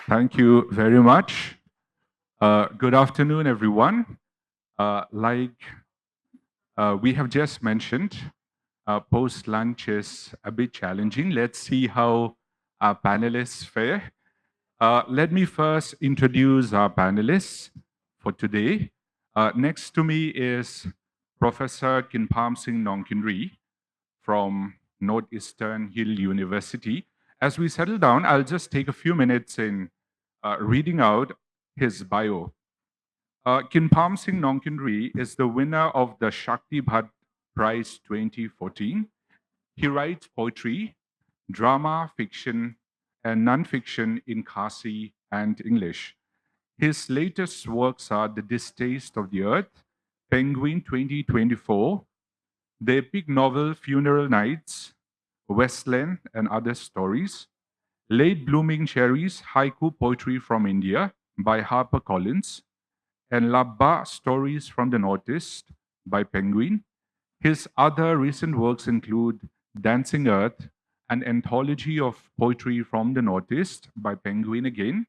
Thank you very much. Good afternoon, everyone. Like we have just mentioned, post-lunch is a bit challenging. Let's see how our panelists fare. Let me first introduce our panelists for today. Next to me is Professor Kynpham Sing Nongkynrih from Northeastern Hill University. As we settle down, I'll just take a few minutes in reading out his bio. Kynpham Sing Nongkynrih is the winner of the Shakti Bhatt Prize 2014. He writes poetry, drama, fiction, and non-fiction in Khasi and English. His latest works are The Distaste of the Earth, Penguin 2024, the epic novel Funeral Nights, Westland and Other Stories, Late Blooming Cherries, Haiku Poetry from India by HarperCollins, and Labba Stories from the Northeast by Penguin. His other recent works include Dancing Earth, an anthology of poetry from the Northeast by Penguin again,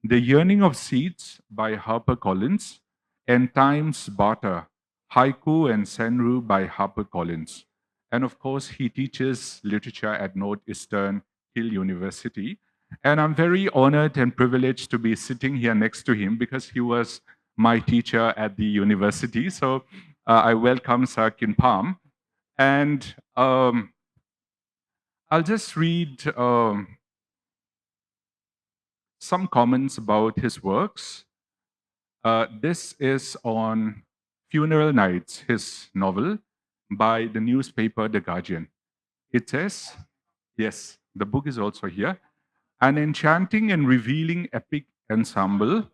The Yearning of Seeds by HarperCollins, and Time's Barter, Haiku and Senru by HarperCollins. And of course, he teaches literature at Northeastern Hill University. And I'm very honored and privileged to be sitting here next to him because he was my teacher at the university. So I welcome Sir Kynpham. And I'll just read some comments about his works. This is on Funeral Nights, his novel by the newspaper The Guardian. It says, yes, the book is also here, an enchanting and revealing epic ensemble.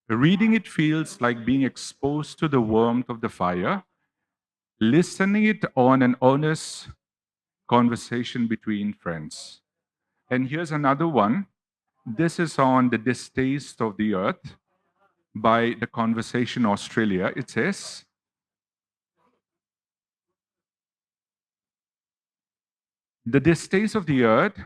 Reading it feels like being exposed to the warmth of the fire, listening it on an honest conversation between friends. And here's another one. This is on The Distaste of the Earth by The Conversation Australia. It says, The Distaste of the Earth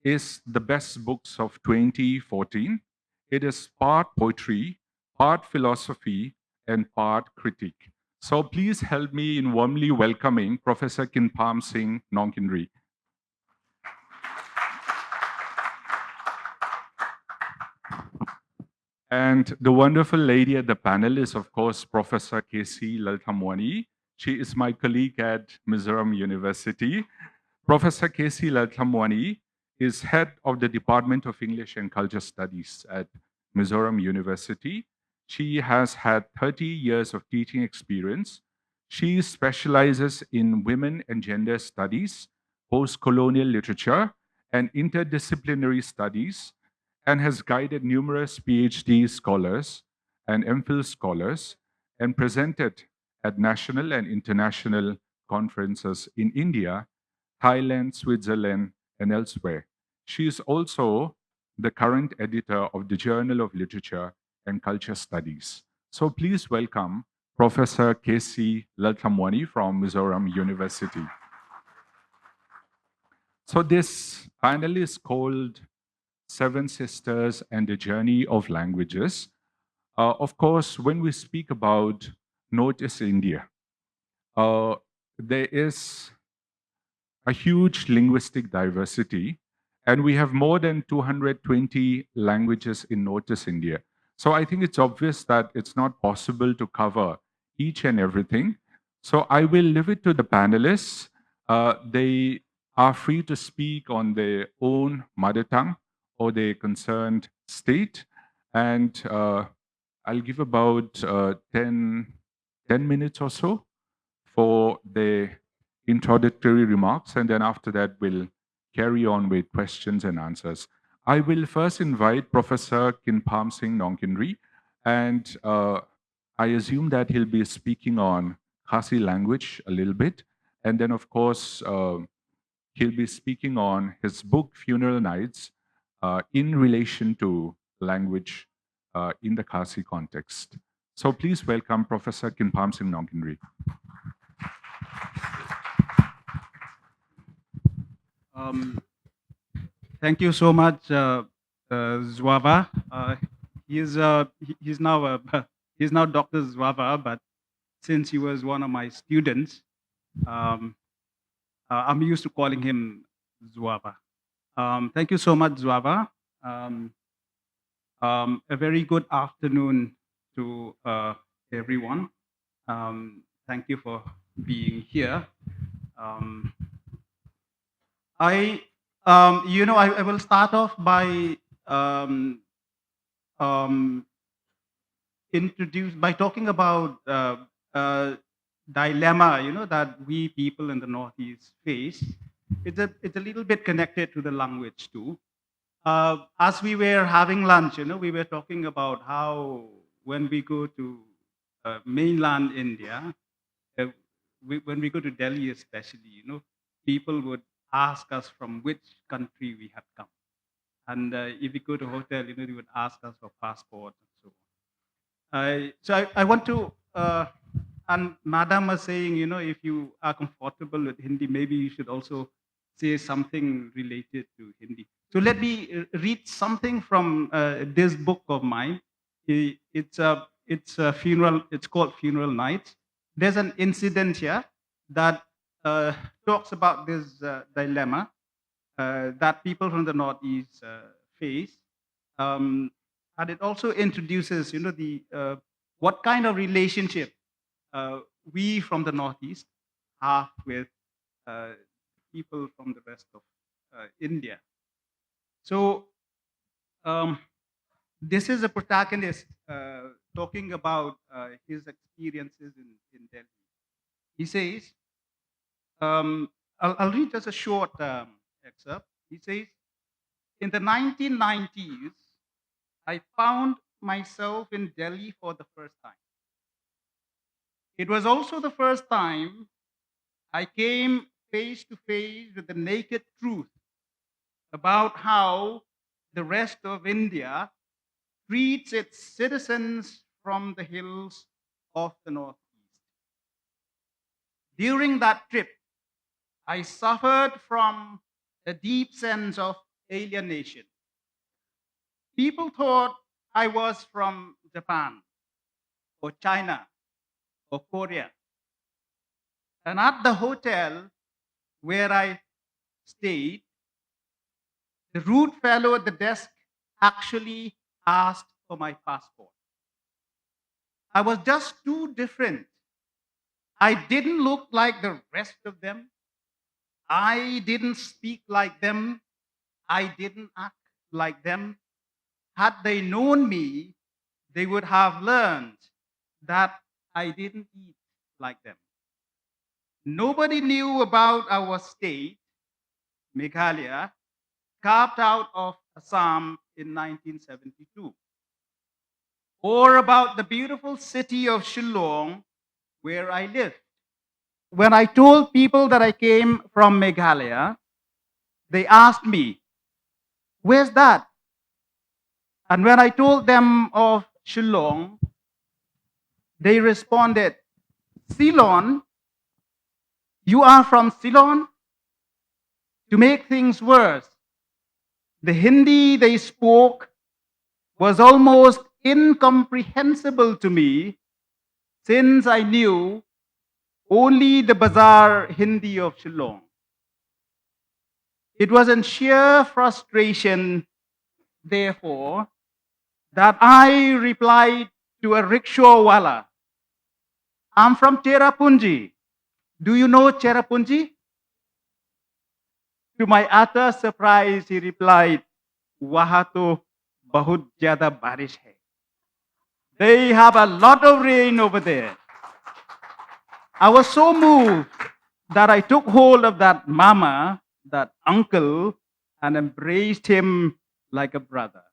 is the best books of 2014. It is part poetry, part philosophy, and part critique. So please help me in warmly welcoming Professor Kynpham Sing Nongkynrih. And the wonderful lady at the panel is, of course, Professor K.C. Lalthlamuani. She is my colleague at Mizoram University. Professor K.C. Lalthlamuani is head of the Department of English and Culture Studies at Mizoram University. She has had 30 years of teaching experience. She specializes in women and gender studies, post-colonial literature, and interdisciplinary studies, and has guided numerous PhD scholars and MPhil scholars and presented at national and international conferences in India, Thailand, Switzerland, and elsewhere. She is also the current editor of the Journal of Literature and Culture Studies. So please welcome Professor K.C. Lalthlamuani from Mizoram University. So this panel is called Seven Sisters and the Journey of Languages. Of course, when we speak about Northeast India, there is a huge linguistic diversity, and we have more than 220 languages in Northeast India. So I think it's obvious that it's not possible to cover each and everything. So I will leave it to the panelists. They are free to speak on their own mother tongue or their concerned state. And I'll give about 10 minutes or so for their introductory remarks, and then after that, we'll carry on with questions and answers. I will first invite Professor Kynpham Sing Nongkynrih, and I assume that he'll be speaking on Khasi language a little bit, and then, of course, he'll be speaking on his book, Funeral Nights, in relation to language in the Khasi context. So please welcome Professor Kynpham Sing Nongkynrih. Thank you so much, Zouava. He's now he's now Dr. Zouava, but since he was one of my students, um, I'm used to calling him Zouava. Thank you so much, Zouava. Um, a very good afternoon to everyone. Thank you for being here. Um, I will start off by um, um, by talking about dilemma, that we people in the Northeast face. It's a little bit connected to the language too. As we were having lunch, we were talking about how when we go to mainland India, uh, when we go to Delhi especially, people would ask us from which country we had come. And if we go to a hotel, they would ask us for passport and so on. I want to, and Madam was saying, if you are comfortable with Hindi, maybe you should also say something related to Hindi. So let me read something from this book of mine. It's a funeral. It's called Funeral Nights. There's an incident here that talks about this dilemma that people from the Northeast face, and it also introduces, the what kind of relationship we from the Northeast have with people from the rest of India. So this is a protagonist talking about his experiences in Delhi. He says, I'll read just a short excerpt. He says, in the 1990s, I found myself in Delhi for the first time. It was also the first time I came face to face with the naked truth about how the rest of India treats its citizens from the hills of the Northeast. During that trip, I suffered from a deep sense of alienation. People thought I was from Japan or China or Korea. And at the hotel where I stayed, the rude fellow at the desk actually asked for my passport. I was just too different. I didn't look like the rest of them. I didn't speak like them. I didn't act like them. Had they known me, they would have learned that I didn't eat like them. Nobody knew about our state, Meghalaya, carved out of Assam in 1972, or about the beautiful city of Shillong where I lived. When I told people that I came from Meghalaya, they asked me, where's that? And when I told them of Shillong, they responded, Ceylon? You are from Ceylon? To make things worse, the Hindi they spoke was almost incomprehensible to me since I knew only the bazaar Hindi of Shillong. It was in sheer frustration, therefore, that I replied to a rickshawwala, I'm from Cherrapunji. Do you know Cherrapunji? To my utter surprise, he replied, Waha to bahut zyada barish hai. They have a lot of rain over there. I was so moved that I took hold of that mama, that uncle, and embraced him like a brother.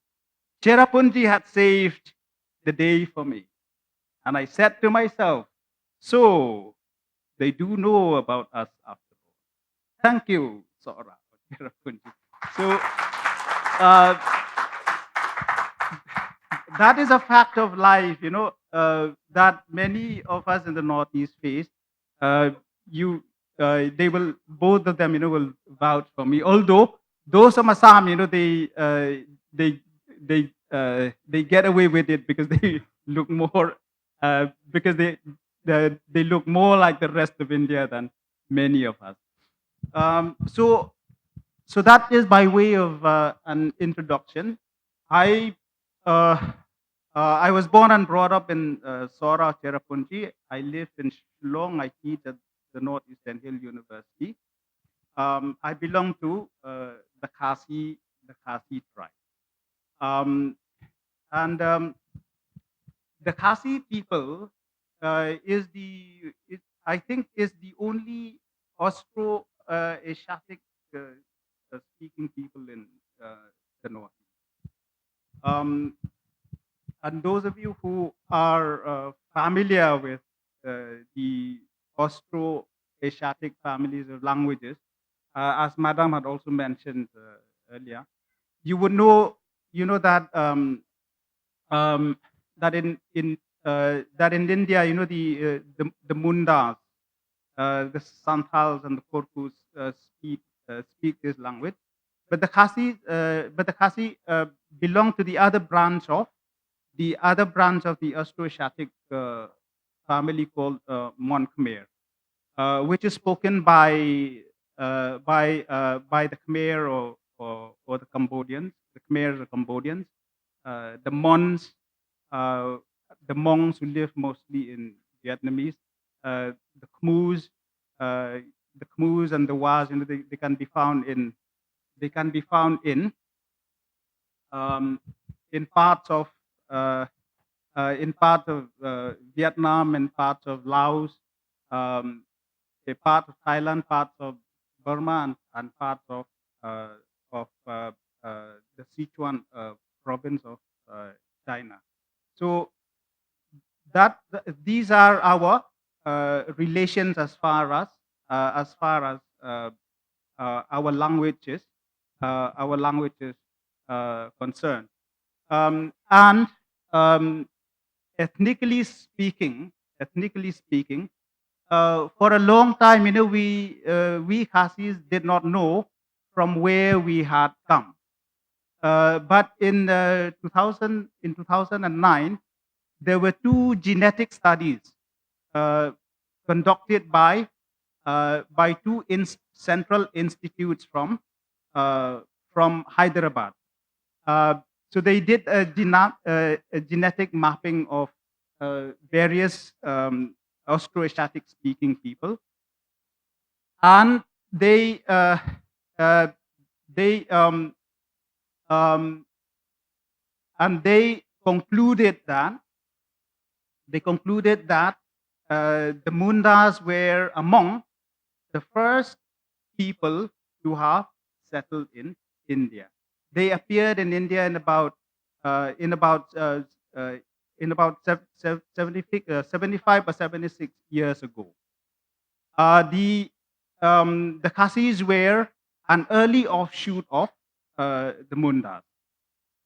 Cherrapunji had saved the day for me. And I said to myself, so they do know about us after all. Thank you, Sora, Cherrapunji. So that is a fact of life, that many of us in the Northeast face. They will, both of them, will vouch for me. Although those from Assam, they they get away with it because they look more because they look more like the rest of India than many of us. So that is by way of an introduction. I uh, I was born and brought up in Sora, Cherrapunji. I live in Shillong. I teach at the Northeastern Hill University. I belong to the Khasi tribe. Um, and the Khasi people I think, is the only Austro-Asiatic speaking people in the North. Um, and those of you who are familiar with the Austro-Asiatic families of languages, as Madam had also mentioned earlier, you would know, that that in India, the Mundas, the Santals and the Korkus speak this language, but the Khasi belong to the other branch of the Austroasiatic family called Mon Khmer, which is spoken by the Khmer or the Cambodians. The Khmer are Cambodians. The Mons, uh, the Hmongs who live mostly in Vietnamese. The Khmus, uh, and the Was, they can be found um, in parts of Vietnam and parts of Laos, um, a part of Thailand, parts of Burma, and parts uh, of the Sichuan province of China. So these are our relations as far as our languages concerned. And ethnically speaking, for a long time, we Khasis did not know from where we had come. But in 2009, there were two genetic studies conducted by two central institutes from Hyderabad. So they did a genetic mapping of various Austroasiatic speaking people, and they uh, they um, and they concluded that the Mundas were among the first people to have settled in India. They appeared in India in about uh, in about uh, uh, 75 or 76 years ago. The Khasis were an early offshoot of the Mundas,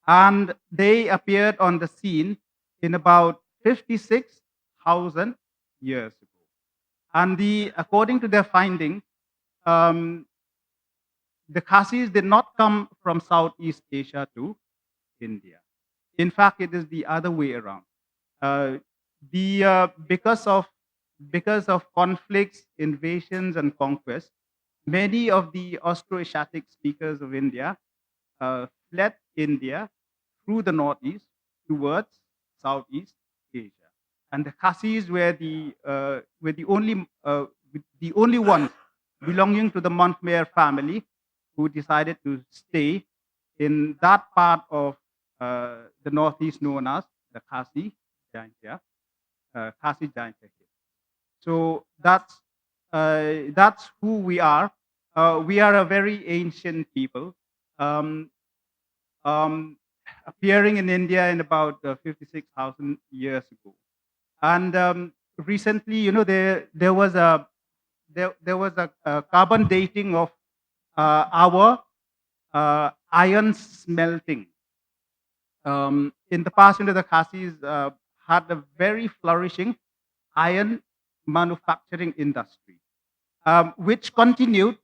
and they appeared on the scene in about 56,000 years ago. And according to their finding, um, the Khasis did not come from Southeast Asia to India. In fact, it is the other way around. Uh, because of conflicts, invasions, and conquests, many of the Austroasiatic speakers of India fled India through the northeast towards Southeast Asia, and the Khasis were the only ones belonging to the Montmer family who decided to stay in that part of the northeast known as the Khasi Giant Hill. So that's who we are. We are a very ancient people, um, um, appearing in India in about 56,000 years ago. And recently, there was a carbon dating of our iron smelting. In the past, the Khasis had a very flourishing iron manufacturing industry, which continued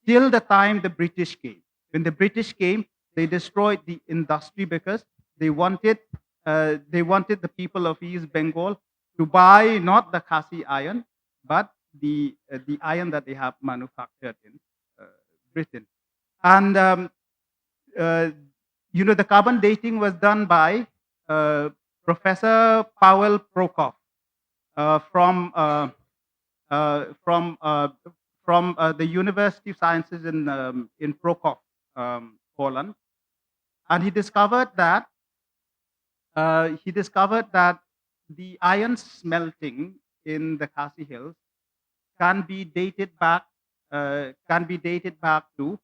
till the time the British came. When the British came, They destroyed the industry because they wanted the people of East Bengal to buy not the Khasi iron, but the iron that they have manufactured in uh, Britain. And uh, the carbon dating was done by uh, Professor Pavel Prokop uh, from uh, uh, from uh, from the University of Sciences in Prokop, Poland, and he discovered that the iron smelting in the Khasi Hills can be dated back to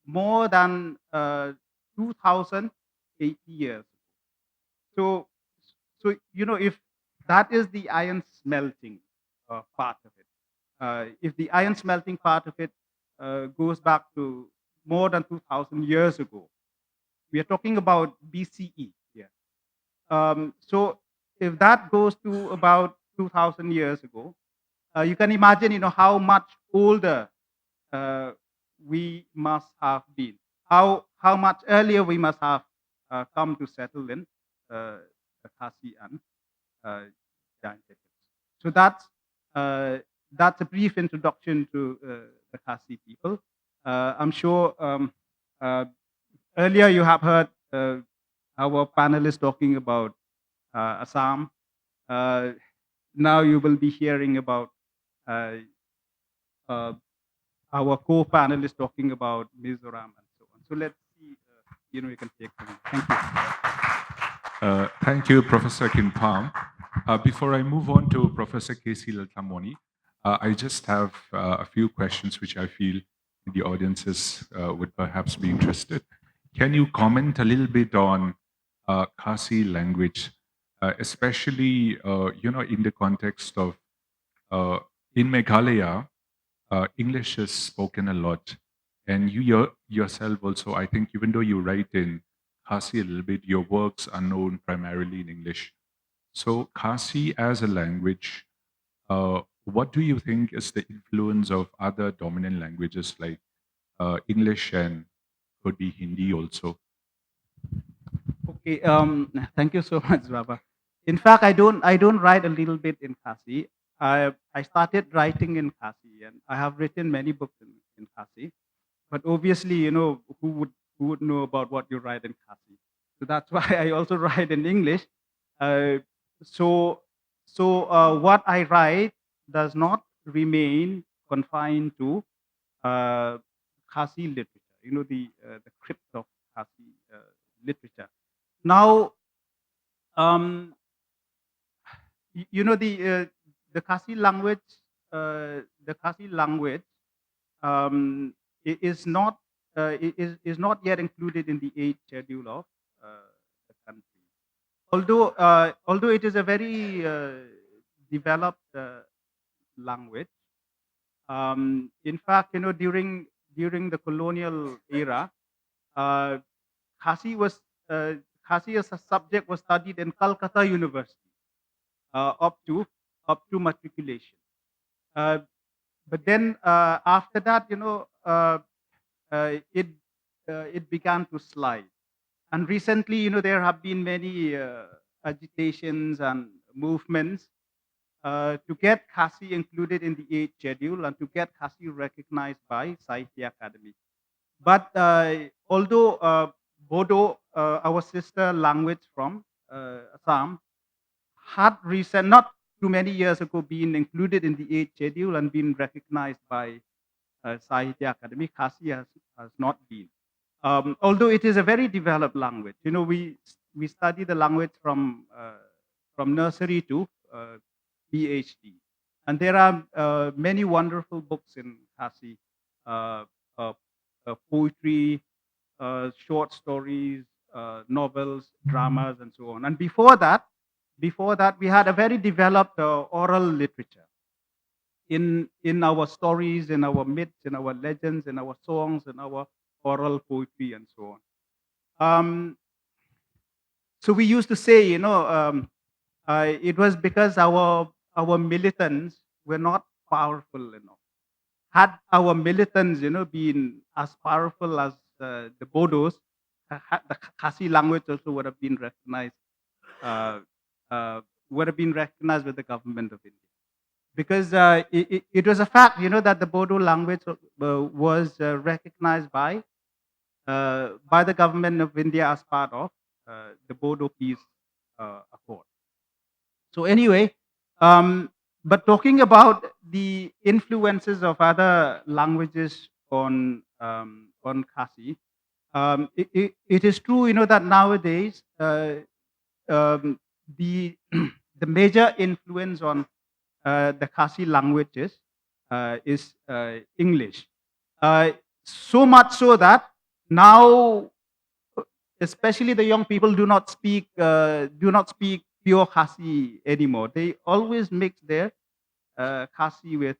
more than 2080 years. So, if that is the iron smelting part of it, if the iron smelting part of it goes back to more than 2,000 years ago, we are talking about BCE here. So, if that goes to about 2,000 years ago, you can imagine, how much older uh, we must have been, how much earlier we must have come to settle in the Khasi and giant eagles. So that's a brief introduction to the Khasi people. I'm sure earlier you have heard our panelists talking about Assam. Uh, Now you will be hearing about uh, uh, our co-panelists talking about Mizoram and so on. So let's see, you can take them. Thank you. Thank you, Professor Kynpham. Before I move on to Professor K.C. Lalthlamuani, I just have a few questions which I feel the audiences would perhaps be interested. Can you comment a little bit on Khasi language, especially in the context of in Meghalaya, English is spoken a lot, and yourself also. I think even though you write in Khasi a little bit, your works are known primarily in English. So Khasi as a language, what do you think is the influence of other dominant languages like English and could be Hindi also? Okay. Thank you so much, Rava. In fact, I don't write a little bit in Khasi. I started writing in Khasi, and I have written many books in Khasi. But obviously, who would know about what you write in Khasi? So that's why I also write in English. Uh, so what I write does not remain confined to uh, Khasi literature. The crypt of Khasi literature. Now, um, the Khasi language, um, is not is not yet included in the 8th schedule of the country. Although it is a very developed language. In fact, during the colonial era, uh, Khasi was Khasi as a subject was studied in Calcutta University up to matriculation. Uh, but then after that, it began to slide. And recently, there have been many agitations and movements to get Khasi included in the 8th schedule and to get Khasi recognized by Sahitya Academy. But although Bodo, our sister language from Assam, had not too many years ago been included in the 8th schedule and been recognized by Sahitya Academy, Khasi has not been. Although it is a very developed language, we study the language from nursery to PhD, and there are many wonderful books in Khasi, uh, uh, poetry, short stories, novels, dramas, and so on. And before that, we had a very developed oral literature in our stories, in our myths, in our legends, in our songs, in our oral poetry, and so on. So we used to say, it was because our militants were not powerful enough. Had our militants, been as powerful as the Bodos, the Khasi language also would have been recognized, uh, with the government of India, because it was a fact, that the Bodo language was recognized by the government of India as part of the Bodo Peace Accord. So anyway, um, but talking about the influences of other languages on Khasi, it is true, that nowadays um, the the major influence on the Khasi languages is English. Uh, so much so that now, especially the young people, do not speak pure Khasi anymore. They always mix their Khasi with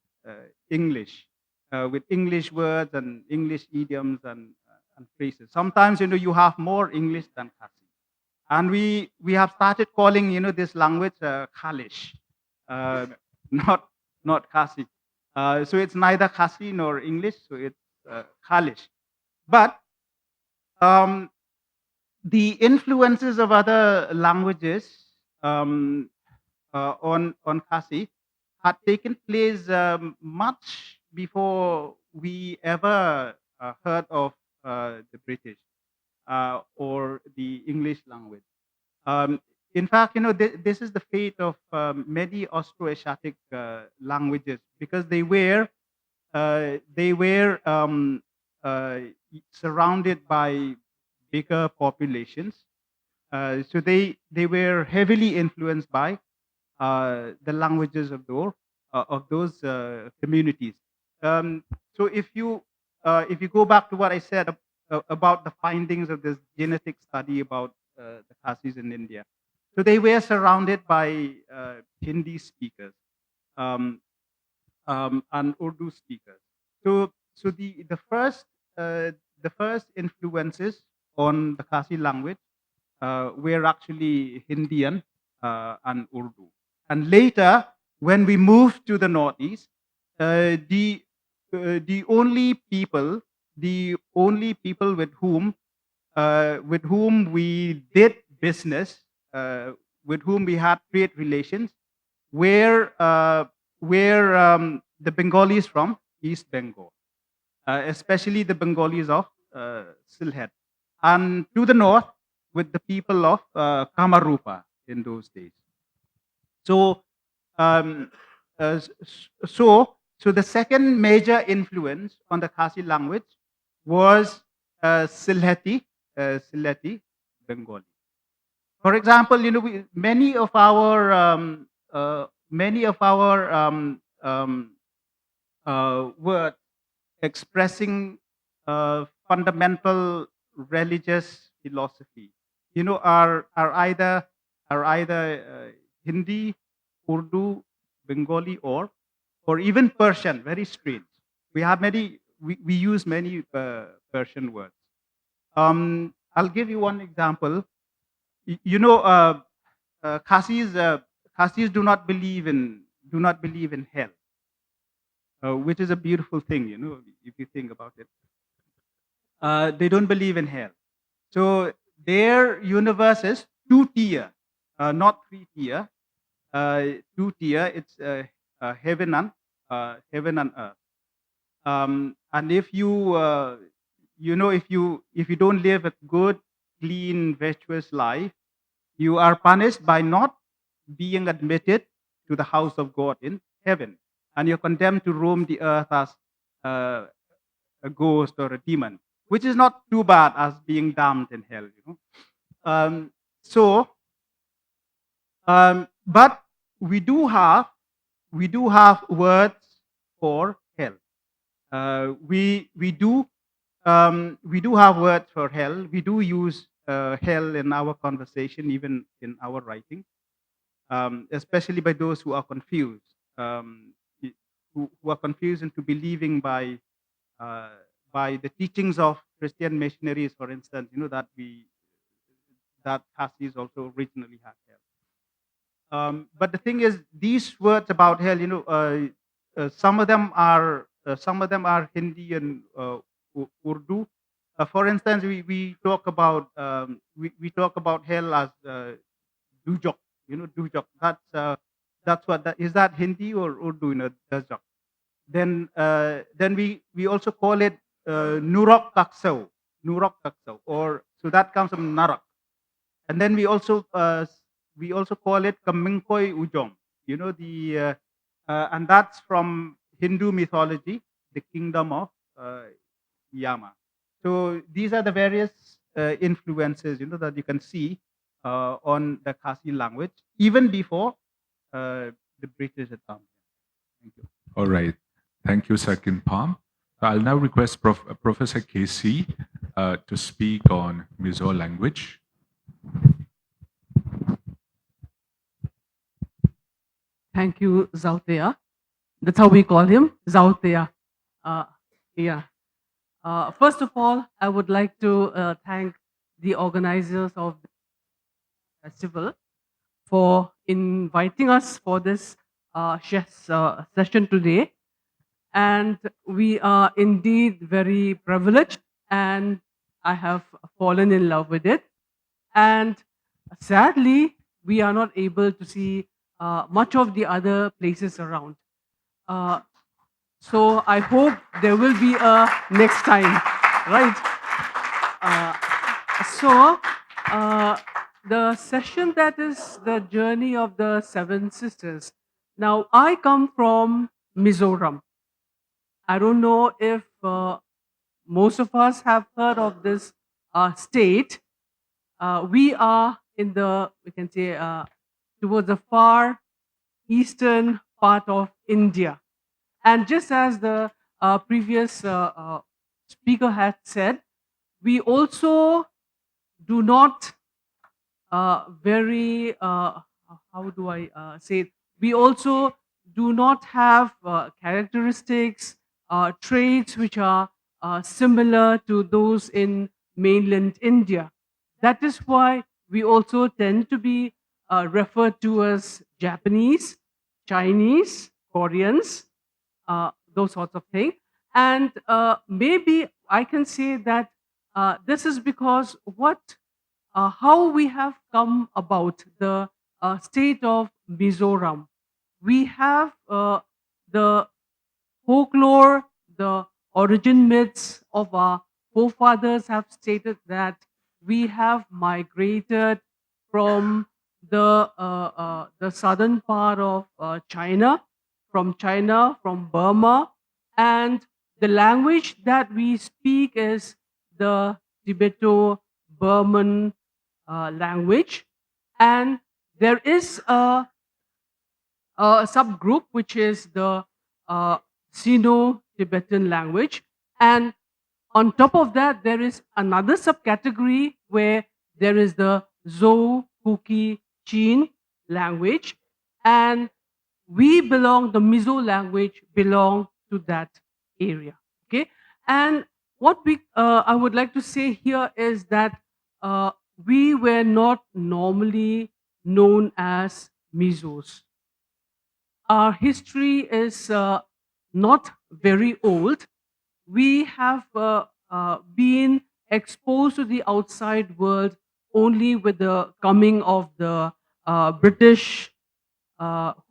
English words and English idioms and phrases. Sometimes, you have more English than Khasi, and we have started calling, this language Khalish, uh, not not Khasi. So it's neither Khasi nor English, so it's Khalish. But um, the influences of other languages um, on Khasi had taken place much before we ever heard of the British or the English language. Um, in fact, this is the fate of many Austroasiatic languages, because they were uh, surrounded by bigger populations. So they were heavily influenced by the languages of those communities. Um, so if you go back to what I said about the findings of this genetic study about the Khasis in India, so they were surrounded by Hindi speakers um, and Urdu speakers. So uh, the first influences on the Khasi language were actually Hindian and Urdu. And later, when we moved to the Northeast, uh, the the only people the only people with whom we did business, with whom we had trade relations, were the Bengalis from East Bengal, especially the Bengalis of Sylhet, and to the north with the people of Kamarupa in those days. So, um, so the second major influence on the Khasi language was Sylheti Bengali. For example, many of our words expressing fundamental religious philosophy, are either Hindi, Urdu, Bengali, or even Persian. Very strange. We use many Persian words. I'll give you one example. Y- You know, Khasis do not believe in hell, which is a beautiful thing. If you think about it, they don't believe in hell. So their universe is two-tier, not three-tier. Two-tier. It's heaven and earth. And if you don't live a good, clean, virtuous life, you are punished by not being admitted to the house of God in heaven, and you're condemned to roam the earth as uh, a ghost or a demon, which is not too bad as being damned in hell. Um, so, but we do have words for hell. We do have words for hell. We do use hell in our conversation, even in our writing, especially by those who are confused, who are confused into believing uh, by the teachings of Christian missionaries, for instance, that Khazis also originally had hell. But the thing is, these words about hell, some of them are Hindi and Urdu, For instance, we talk about we talk about hell as dujok. Dujok. That's what that is. That Hindi or Urdu? Dujok. Then we also call it Nurok Kaksau, Nurok Kaksau, or so that comes from Narak. And then we also call it Kamingkoi Ujong. And that's from Hindu mythology, the kingdom of Yama. So these are the various influences, that you can see on the Khasi language, even before the British had come. Thank you. All right. Thank you, Sir Kynpham. I'll now request Professor Casey to speak on Mizo language. Thank you, Zautea. That's how we call him, Zautea. Yeah. First of all, I would like to thank the organizers of the festival for inviting us for this session today. And we are indeed very privileged, and I have fallen in love with it. And sadly, we are not able to see much of the other places around. So I hope there will be a next time, right? So the session that is the journey of the seven sisters. Now I come from Mizoram. I don't know if most of us have heard of this state. We are in we can say, towards the far eastern part of India. And just as the previous speaker had said, we also do not how do I say it? We also do not have characteristics, traits which are similar to those in mainland India. That is why we also tend to be referred to as Japanese, Chinese, Koreans, those sorts of things. And maybe I can say that this is because how we have come about the state of Mizoram. We have the folklore, the origin myths of our forefathers have stated that we have migrated from the southern part of China, from Burma, and the language that we speak is the Tibeto-Burman language, and there is a subgroup which is the Sino-Tibetan language, and on top of that there is another subcategory where there is the Zhou Kuki Chin language, and the Mizo language belong to that area. Okay, and what I would like to say here is that we were not normally known as Mizos. Our history is not very old. We have been exposed to the outside world only with the coming of the British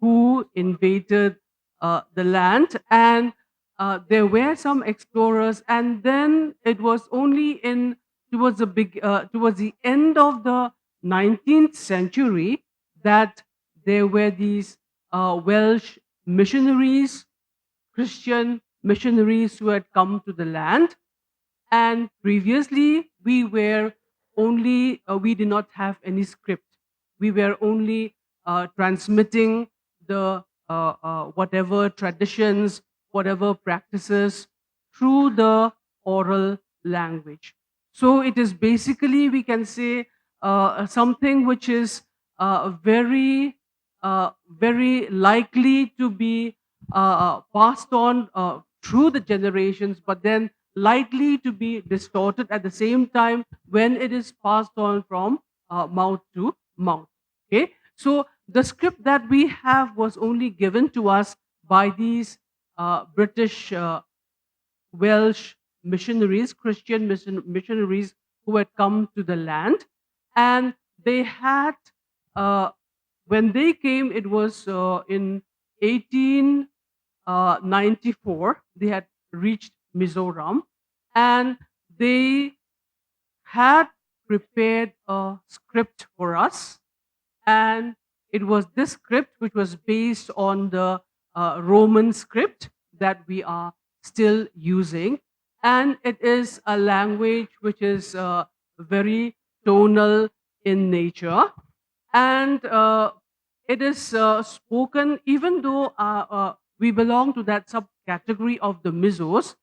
who invaded the land, and there were some explorers, and then it was only towards the end of the 19th century that there were these Welsh missionaries, Christian missionaries who had come to the land. And previously we did not have any script. We were only transmitting the whatever traditions, whatever practices through the oral language. So it is basically, we can say, something which is very likely to be passed on through the generations, but then likely to be distorted at the same time when it is passed on from mouth to mouth. Okay, so the script that we have was only given to us by these British, Welsh missionaries, Christian missionaries who had come to the land, and they had when they came, it was in 1894. They had reached Mizoram, and they had prepared a script for us, and it was this script which was based on the Roman script that we are still using, and it is a language which is very tonal in nature, and it is spoken, even though we belong to that subcategory of the Mizos.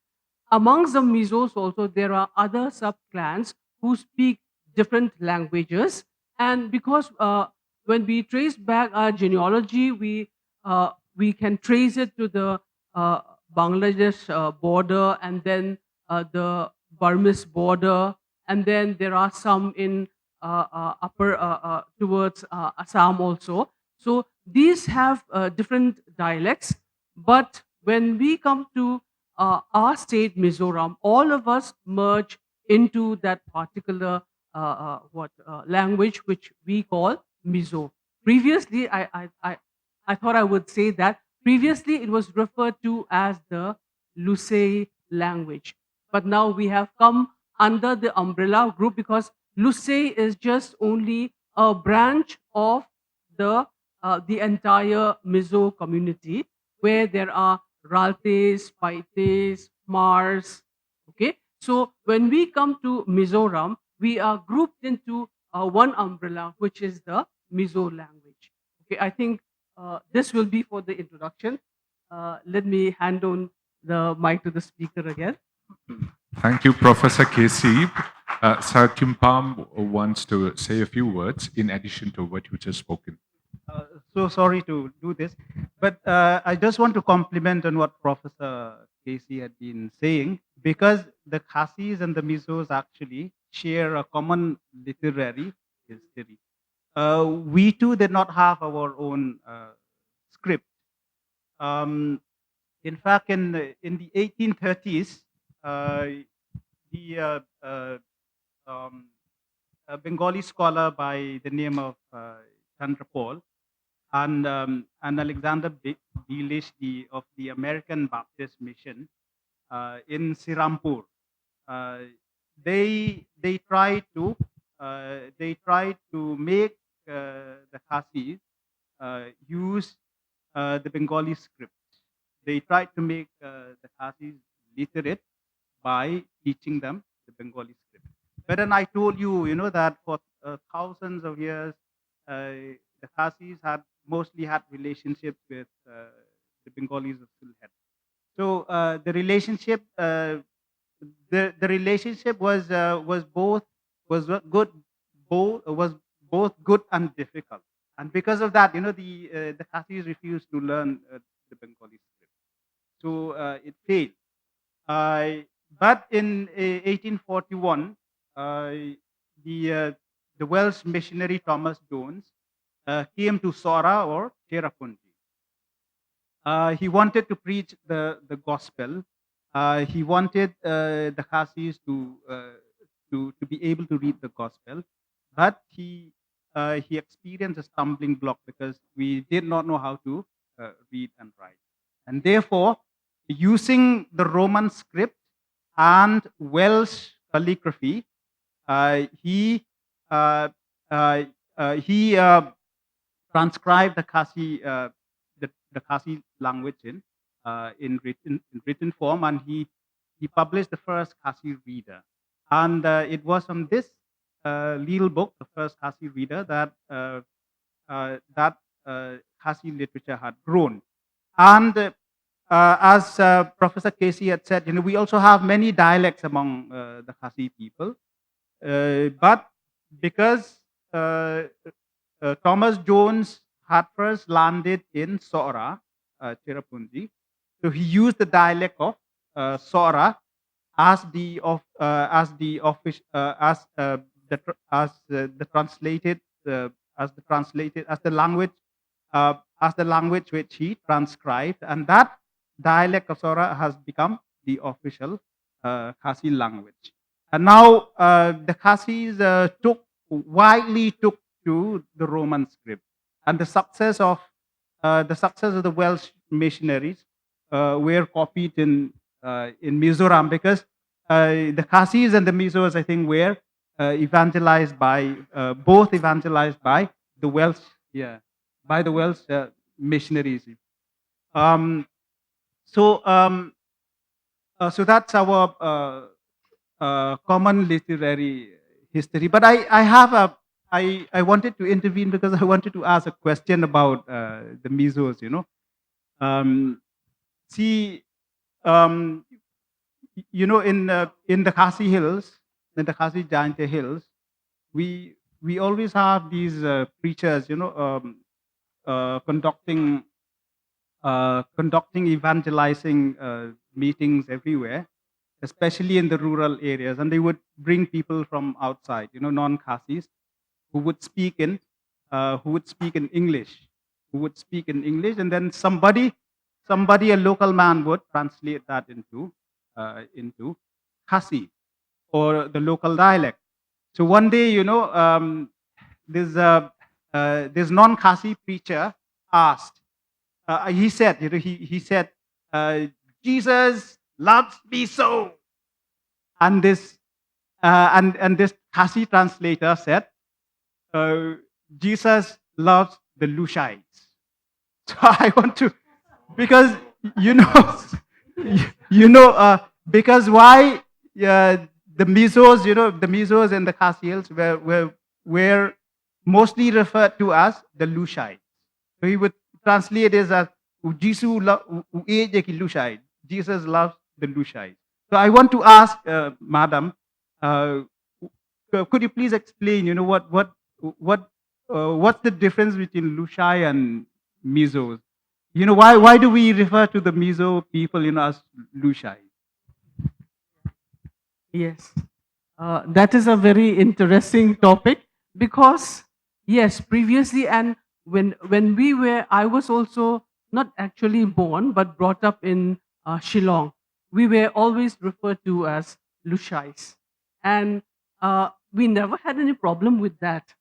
Amongst the Mizos also, there are other subclans who speak different languages. And because when we trace back our genealogy, we can trace it to the uh, Bangladesh border, and then the Burmese border, and then there are some in upper towards Assam also. So these have different dialects, but when we come to our state, Mizoram, all of us merge into that particular language which we call Mizo. Previously, I thought I would say that previously it was referred to as the Lusei language, but now we have come under the umbrella group because Lusei is just only a branch of the entire Mizo community, where there are Raltes, Paites, Mars. Okay, so when we come to Mizoram, we are grouped into one umbrella, which is the Mizo language. Okay, I think this will be for the introduction. Let me hand on the mic to the speaker again. Thank you, Professor Casey. Sir Kynpham wants to say a few words in addition to what you just spoken. So sorry to do this, but I just want to compliment on what Professor Casey had been saying, because the Khasis and the Mizos actually share a common literary history. We too did not have our own script. In fact, in the 1830s, the a Bengali scholar by the name of Chandrapal and Alexander Bilish of the American Baptist Mission in Sirampur. Uh, they tried to make the Khasis use the Bengali script. They tried to make the Khasis literate by teaching them the Bengali script. But then I told you, that for thousands of years, the Khasis had mostly had relationships with the Bengalis of Sylhet. So the relationship was both was good, was both good and difficult. And because of that, the Khasis refused to learn the Bengali script. So it failed. Uh, but in 1841, the uh, the Welsh missionary Thomas Jones came to Sora or Cherrapunji. He wanted to preach the gospel. He wanted the Khasis to be able to read the gospel, but he experienced a stumbling block because we did not know how to read and write, and therefore, using the Roman script and Welsh calligraphy, he uh, uh, he transcribed the Khasi language in written form, and he published the first Khasi reader. And it was from this little book, the first Khasi reader, that Khasi literature had grown. And as Professor Casey had said, we also have many dialects among the Khasi people, but because Thomas Jones had first landed in Sora, Cherrapunji, so he used the dialect of Sora as the official the translated as the language which he transcribed, and that dialect of Sora has become the official Khasi language. And now the Khasis widely took to the Roman script, and the success of the Welsh missionaries were copied in Mizoram, because the Khasis and the Mizos, I think, were both evangelized by the Welsh, by the Welsh missionaries. Um, so that's our common literary history. But I wanted to intervene because I wanted to ask a question about the Mizos. See, um, in the Khasi Hills, in the Khasi Jainte Hills, we always have these preachers, conducting evangelizing meetings everywhere, especially in the rural areas, and they would bring people from outside, non-Khasis, who would speak in English, and then somebody, a local man, would translate that into Khasi, or the local dialect. So one day, this non-Khasi preacher asked. He said, he said, Jesus loves me so, and this Khasi translator said, Jesus loves the Lushites. So I want to, because because why the Mizos, the Mizos and the Khasiels were mostly referred to as the Lushites. So he would translate it as Jesus loves the Lushites. So I want to ask, Madam, could you please explain, what's the difference between Lushai and Mizos? Why do we refer to the Mizo people, as Lushai? Yes, that is a very interesting topic, because yes, previously, and when I was also not actually born but brought up in Shillong. We were always referred to as Lushais, and we never had any problem with that.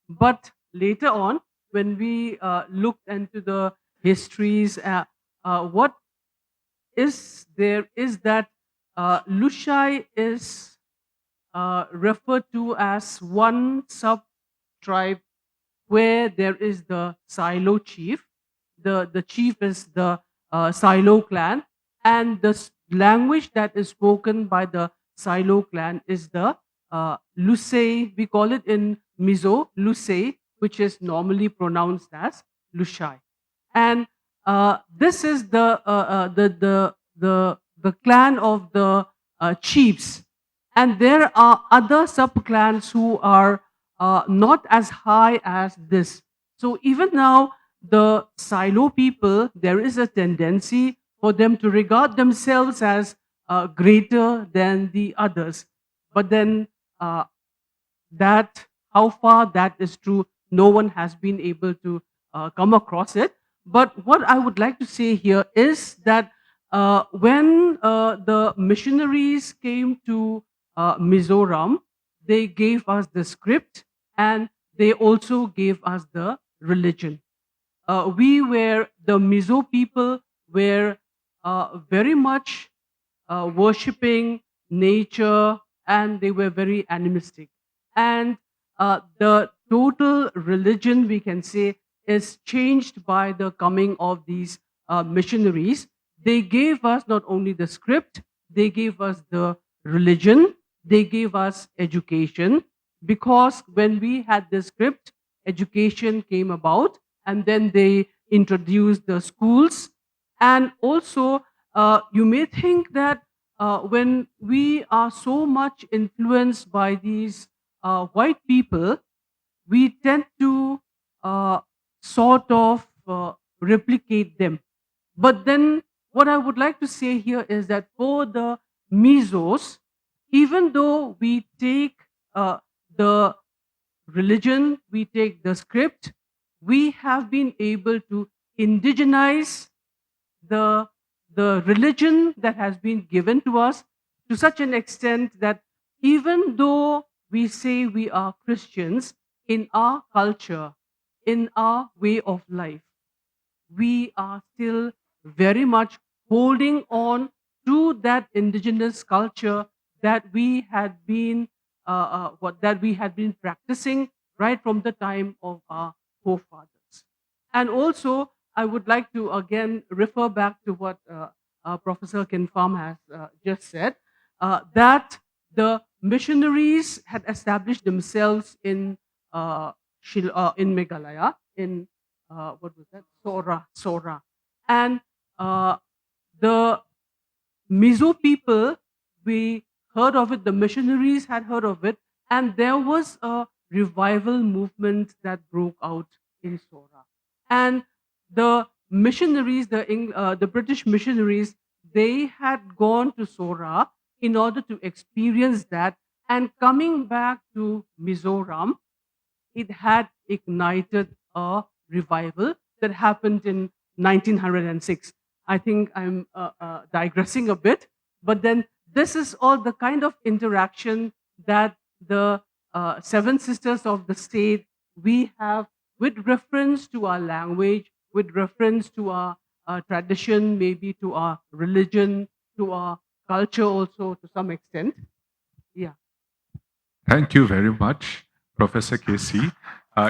But later on, when we looked into the histories, what is there is that Lushai is referred to as one sub tribe where there is the Silo chief. The chief is the Silo clan, and the language that is spoken by the Silo clan is the Lusei. We call it in Mizo Lusei, which is normally pronounced as Lushai. And this is the clan of the chiefs, and there are other sub clans who are not as high as this. So even now, the Silo people, there is a tendency for them to regard themselves as greater than the others. But then that how far that is true, no one has been able to come across it. But what I would like to say here is that when the missionaries came to Mizoram, they gave us the script, and they also gave us the religion. The Mizo people were very much worshipping nature, and they were very animistic. And the total religion, we can say, is changed by the coming of these missionaries. They gave us not only the script, they gave us the religion, they gave us education, because when we had the script, education came about, and then they introduced the schools. And also, you may think that when we are so much influenced by these white people, we tend to sort of replicate them. But then, what I would like to say here is that for the Mizos, even though we take the religion, we take the script, we have been able to indigenize the religion that has been given to us to such an extent that even though we say we are Christians, in our culture, in our way of life, we are still very much holding on to that indigenous culture that we had been that we had been practicing right from the time of our forefathers. And also, I would like to again refer back to what Professor Kynpham has just said, that the missionaries had established themselves in Meghalaya, in what was that? Sora. And the Mizo people, we heard of it, the missionaries had heard of it, and there was a revival movement that broke out in Sora. And the missionaries, the British missionaries, they had gone to Sora in order to experience that, and coming back to Mizoram, it had ignited a revival that happened in 1906. I think I'm digressing a bit, but then this is all the kind of interaction that the Seven Sisters of the State we have with reference to our language, with reference to our tradition, maybe to our religion, to our culture also to some extent. Yeah. Thank you very much, Professor Casey.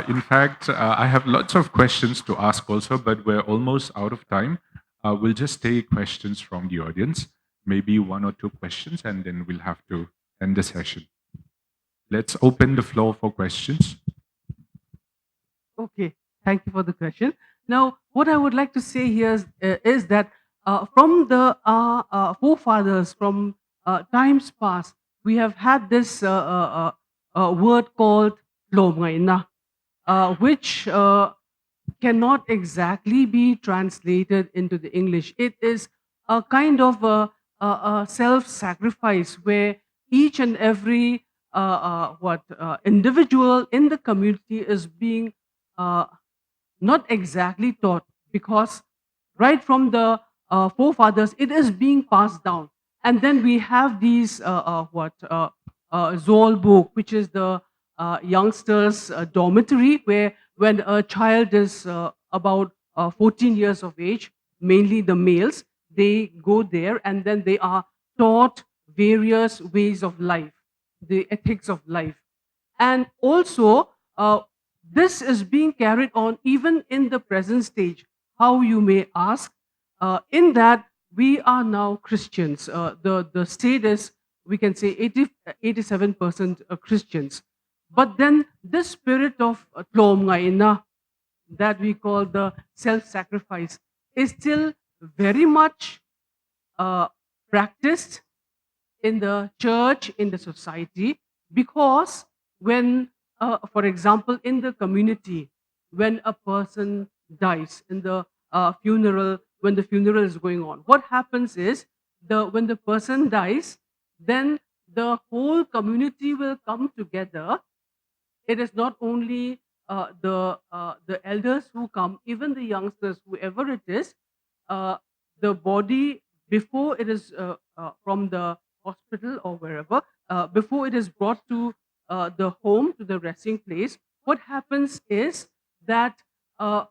In fact, I have lots of questions to ask also, but we're almost out of time. We'll just take questions from the audience, maybe one or two questions, and then we'll have to end the session. Let's open the floor for questions. Okay, thank you for the question. Now, what I would like to say here is that from the forefathers, from times past, we have had this word called Lalhmangaihzauva, which cannot exactly be translated into the English. It is a kind of a self-sacrifice where each and every individual in the community is being not exactly taught, because right from the forefathers it is being passed down. And then we have these Zoll book, which is the youngsters dormitory, where when a child is about 14 years of age, mainly the males, they go there and then they are taught various ways of life, the ethics of life. And also, this is being carried on even in the present stage. How, you may ask? In that we are now Christians. The state is, we can say, 87% Christians. But then this spirit of Tlom that we call the self-sacrifice is still very much practiced in the church, in the society, because when, for example, in the community, when a person dies in the funeral, when the funeral is going on, what happens is, when the person dies, then the whole community will come together. It is not only the elders who come, even the youngsters, whoever it is, the body, before it is from the hospital or wherever, before it is brought to the home, to the resting place, what happens is that the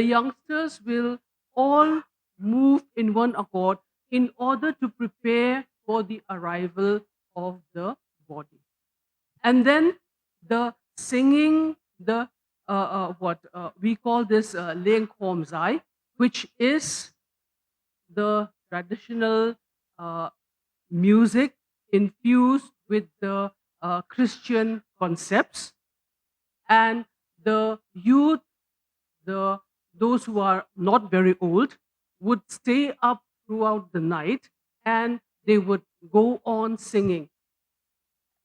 youngsters will all move in one accord in order to prepare for the arrival of the body. And then the singing, the what we call this Lalhmangaihzauva, which is the traditional music infused with the Christian concepts. And the youth, those who are not very old, would stay up throughout the night and they would go on singing,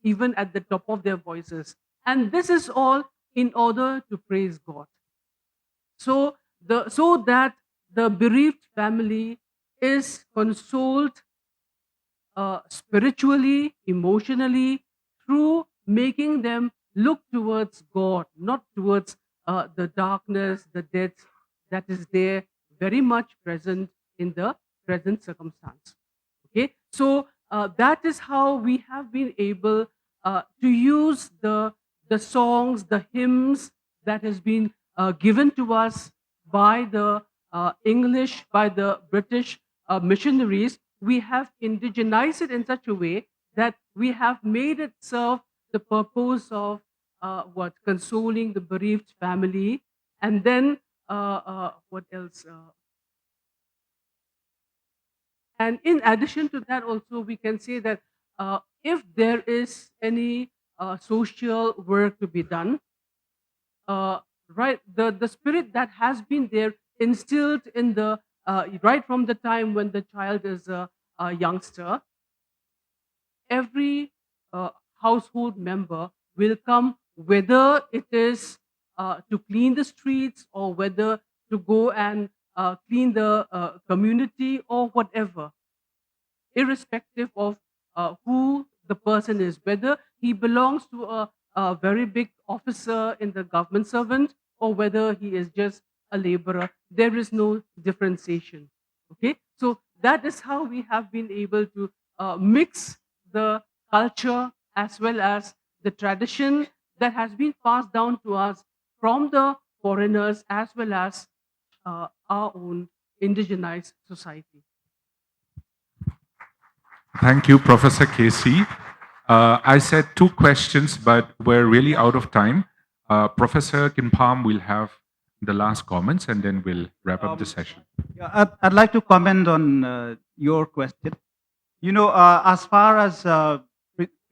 even at the top of their voices. And this is all in order to praise God. So that the bereaved family is consoled spiritually, emotionally, through making them look towards God, not towards the darkness, the death that is there, very much present in the present circumstance. Okay, So that is how we have been able to use the songs, the hymns that has been given to us by the English, by the British missionaries. We have indigenized it in such a way that we have made it serve the purpose of consoling the bereaved family, and then what else? And in addition to that, also we can say that if there is any social work to be done, right, the spirit that has been there instilled in the right from the time when the child is a youngster, every household member will come, whether it is to clean the streets or whether to go and clean the community or whatever, irrespective of who the person is, whether he belongs to a very big officer in the government servant or whether he is just a laborer. There is no differentiation. Okay, so that is how we have been able to mix the culture as well as the tradition that has been passed down to us from the foreigners as well as our own indigenized society. Thank you, Professor Casey. I said 2 questions, but we're really out of time. Professor Kynpham will have the last comments, and then we'll wrap up the session. Yeah, I'd like to comment on your question. You know, as far as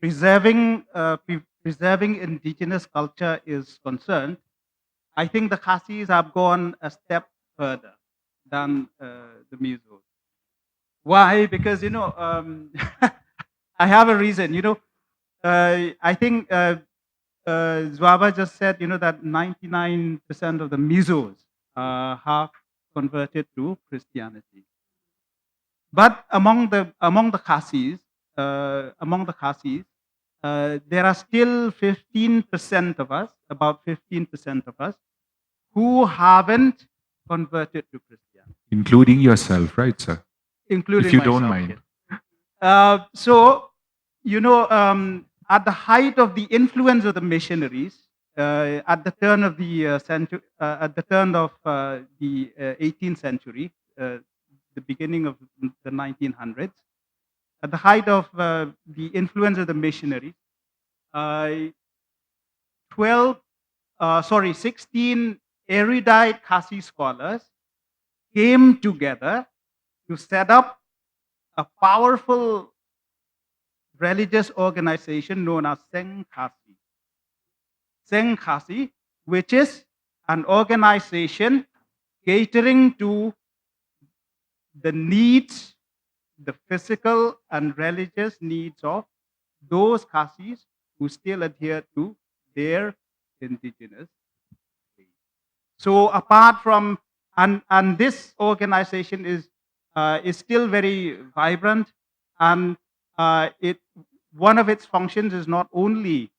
preserving indigenous culture is concerned, I think the Khasis have gone a step further than the Mizos. Why? Because, you know, I have a reason. You know, I think Zwaba just said, you know, that 99% of the Mizos have converted to Christianity. But among the Khasis, there are still 15% of us, about 15% of us, who haven't converted to Christianity, Including yourself, right, sir? including If you myself, don't mind. yes. So, you know, at the height of the influence of the missionaries, at the turn of the century, at the turn of the 18th century, the beginning of the 1900s, at the height of the influence of the missionaries, 16 erudite Khasi scholars came together to set up a powerful religious organization known as Seng Khasi. Seng Khasi, which is an organization catering to the needs, the physical and religious needs of those Khasis who still adhere to their indigenous faith. So apart from, and this organization is still very vibrant, and one of its functions is not only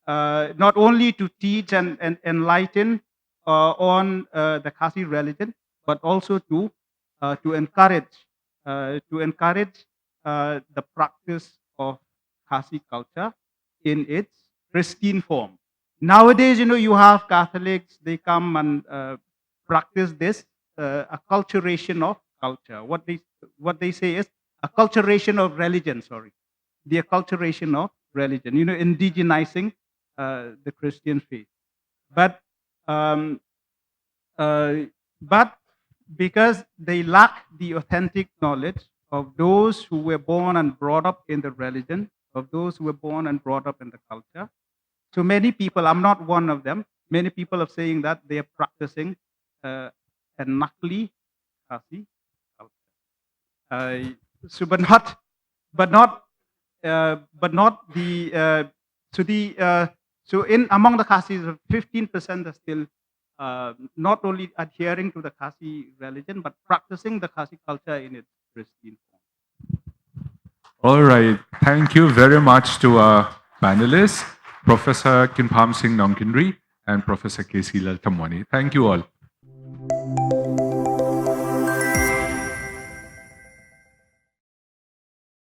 to teach and enlighten on the Khasi religion, but also to encourage the practice of Khasi culture in its pristine form. Nowadays, you know, you have Catholics, they come and practice this acculturation of culture. What they say is acculturation of religion, the acculturation of religion, you know, indigenizing the Christian faith. But because they lack the authentic knowledge of those who were born and brought up in the religion, of those who were born and brought up in the culture. So many people, I'm not one of them, many people are saying that they are practicing a Nakli Khasi culture. But not the, so in among the Khasis, 15% are still not only adhering to the Khasi religion, but practicing the Khasi culture in its pristine form. All right. Thank you very much to our panelists, Professor Kynpham Sing Nongkynrih and Professor K.C. Lalthlamuani. Thank you all.